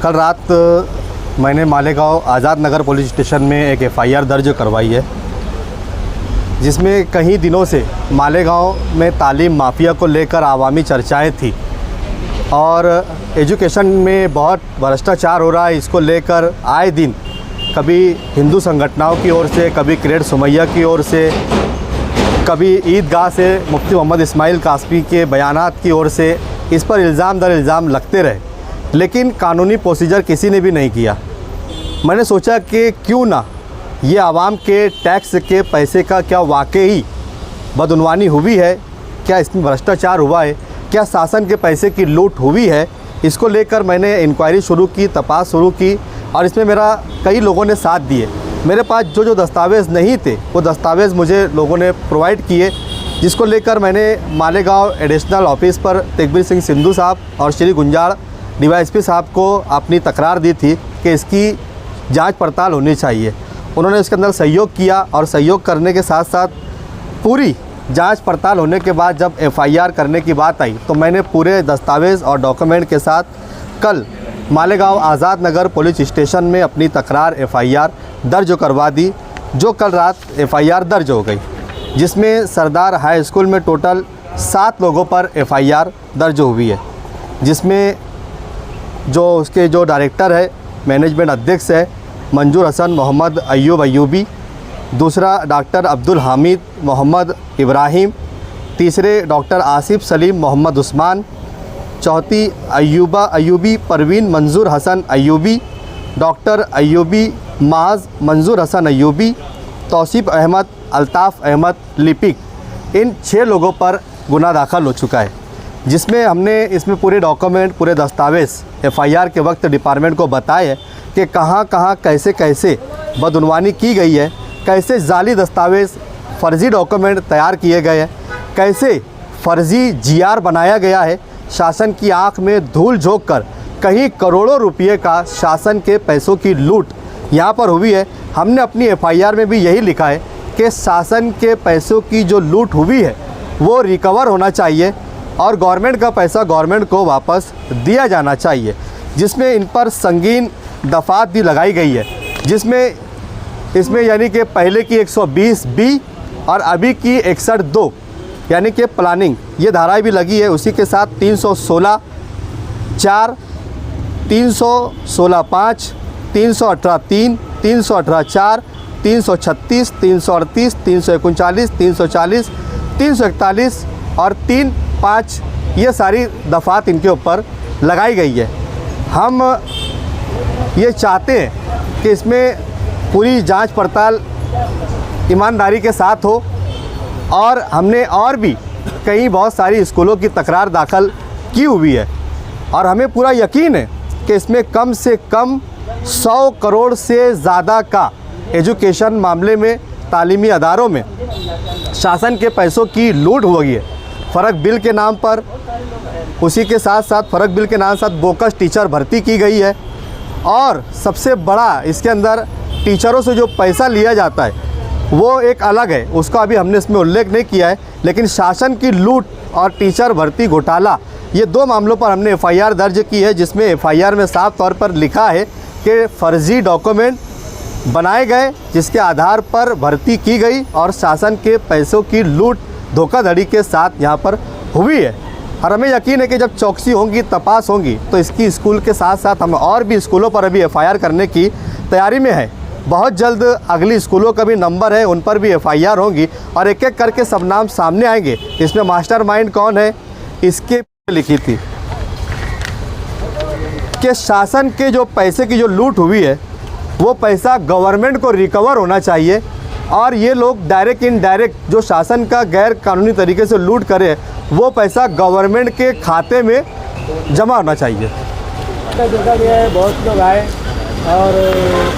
कल रात मैंने मालेगांव आज़ाद नगर पुलिस स्टेशन में एक एफआईआर दर्ज करवाई है, जिसमें कई दिनों से मालेगांव में तालीम माफिया को लेकर आवामी चर्चाएं थी और एजुकेशन में बहुत भ्रष्टाचार हो रहा है। इसको लेकर आए दिन कभी हिंदू संगठनों की ओर से, कभी क्रेड सुमैया की ओर से, कभी ईदगाह से मुफ्ती मोहम्मद इस्माइल कासमी के बयानात की ओर से इस पर इल्ज़ाम दर इल्ज़ाम लगते रहे, लेकिन कानूनी प्रोसीजर किसी ने भी नहीं किया। मैंने सोचा कि क्यों ना ये आवाम के टैक्स के पैसे का क्या वाकई बदउनवानी हुई है, क्या इसमें भ्रष्टाचार हुआ है, क्या शासन के पैसे की लूट हुई है। इसको लेकर मैंने इंक्वायरी शुरू की, तपास शुरू की और इसमें मेरा कई लोगों ने साथ दिए। मेरे पास जो दस्तावेज़ नहीं थे वो दस्तावेज़ मुझे लोगों ने प्रोवाइड किए, जिसको लेकर मैंने मालेगांव एडिशनल ऑफिस पर तेगबीर सिंह सिंधु साहब और श्री गुंजाड़ डीवाईएसपी साहब को अपनी तकरार दी थी कि इसकी जांच पड़ताल होनी चाहिए। उन्होंने इसके अंदर सहयोग किया और सहयोग करने के साथ साथ पूरी जांच पड़ताल होने के बाद जब एफआईआर करने की बात आई तो मैंने पूरे दस्तावेज़ और डॉक्यूमेंट के साथ कल मालेगांव आज़ाद नगर पुलिस स्टेशन में अपनी तकरार एफआईआर दर्ज करवा दी, जो कल रात एफआईआर दर्ज हो गई, जिसमें सरदार हाई स्कूल में टोटल 7 लोगों पर एफआईआर दर्ज हुई है, जिसमें जो उसके जो डायरेक्टर है, मैनेजमेंट अध्यक्ष है मंजूर हसन मोहम्मद अयूब अयूबी, दूसरा डॉक्टर अब्दुल हामिद मोहम्मद इब्राहिम, तीसरे डॉक्टर आसिफ सलीम मोहम्मद उस्मान, चौथी अयूबा अयूबी परवीन मंजूर हसन अयूबी, डॉक्टर अयूबी माज मंजूर हसन अयूबी, तौसीफ अहमद अल्ताफ़ अहमद लिपिक। इन 6 लोगों पर गुना दाखिल हो चुका है, जिसमें हमने इसमें पूरे डॉक्यूमेंट, पूरे दस्तावेज़ एफआईआर के वक्त डिपार्टमेंट को बताए कि कहाँ कहाँ कैसे कैसे बदउनवानी की गई है, कैसे जाली दस्तावेज़, फ़र्ज़ी डॉक्यूमेंट तैयार किए गए हैं, कैसे फ़र्ज़ी जीआर बनाया गया है, शासन की आंख में धूल झोंक कर कहीं करोड़ों रुपये का शासन के पैसों की लूट यहाँ पर हुई है। हमने अपनी एफआईआर में भी यही लिखा है कि शासन के पैसों की जो लूट हुई है वो रिकवर होना चाहिए और गवर्नमेंट का पैसा गवर्नमेंट को वापस दिया जाना चाहिए, जिसमें इन पर संगीन दफ़ात भी लगाई गई है, जिसमें इसमें यानी कि पहले की 120(b) और अभी की 61(2) यानी कि प्लानिंग, ये धाराएं भी लगी है। उसी के साथ 316(4), 316(5), 318(3), 318(4), 336, 338, 339, 340, 341 और 3(5) ये सारी दफ़ात इनके ऊपर लगाई गई है। हम ये चाहते हैं कि इसमें पूरी जांच पड़ताल ईमानदारी के साथ हो और हमने और भी कई बहुत सारी स्कूलों की तकरार दाखिल की हुई है और हमें पूरा यकीन है कि इसमें कम से कम 100 करोड़ से ज़्यादा का एजुकेशन मामले में, तालीमी अदारों में शासन के पैसों की लूट हुई है। फ़र्क बिल के नाम पर, उसी के साथ साथ फ़र्क बिल के नाम साथ बोकस टीचर भर्ती की गई है और सबसे बड़ा इसके अंदर टीचरों से जो पैसा लिया जाता है वो एक अलग है, उसका अभी हमने इसमें उल्लेख नहीं किया है, लेकिन शासन की लूट और टीचर भर्ती घोटाला, ये 2 मामलों पर हमने एफआईआर दर्ज की है, जिसमें एफआईआर में साफ तौर पर लिखा है कि फ़र्ज़ी डॉक्यूमेंट बनाए गए जिसके आधार पर भर्ती की गई और शासन के पैसों की लूट धोखाधड़ी के साथ यहाँ पर हुई है। और हमें यकीन है कि जब चौकसी होंगी, तपास होंगी, तो इसकी स्कूल के साथ साथ हम और भी स्कूलों पर अभी एफआईआर करने की तैयारी में है। बहुत जल्द अगली स्कूलों का भी नंबर है, उन पर भी एफआईआर होंगी और एक एक करके सब नाम सामने आएंगे। इसमें मास्टरमाइंड कौन है, इसके लिखी थी कि शासन के जो पैसे की जो लूट हुई है वो पैसा गवर्नमेंट को रिकवर होना चाहिए और ये लोग डायरेक्ट इनडायरेक्ट जो शासन का गैर कानूनी तरीके से लूट करे वो पैसा गवर्नमेंट के खाते में जमा होना चाहिए। देखा गया है बहुत लोग आए और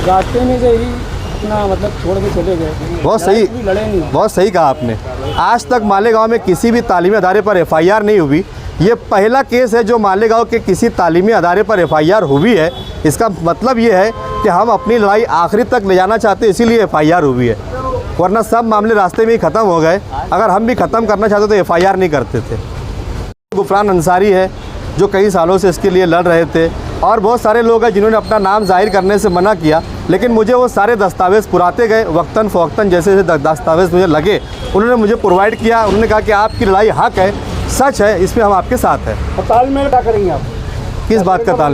रास्ते में से ही अपना मतलब छोड़ के चले गए। बहुत सही, लड़े नहीं। बहुत सही कहा आपने। आज तक मालेगांव में किसी भी तालीमी अदारे पर एफआईआर नहीं हुई। ये पहला केस है जो मालेगांव के किसी तालीमी अदारे पर एफआईआर हुई है। इसका मतलब ये है कि हम अपनी लड़ाई आखिरी तक ले जाना चाहते हैं, इसीलिए एफआईआर हुई है, वरना सब मामले रास्ते में ही ख़त्म हो गए। अगर हम भी ख़त्म करना चाहते तो एफआईआर नहीं करते थे। गुफरान अंसारी है जो कई सालों से इसके लिए लड़ रहे थे, और बहुत सारे लोग हैं जिन्होंने अपना नाम जाहिर करने से मना किया, लेकिन मुझे वो सारे दस्तावेज़ पुराते गए वक्तन फ़वक्तन, जैसे जैसे दस्तावेज़ मुझे लगे उन्होंने मुझे प्रोवाइड किया। उन्होंने कहा कि आपकी लड़ाई हक है, सच है, इसमें हम आपके साथ हैं। और तालमेल क्या करेंगे आप? किस बात का तालमेल?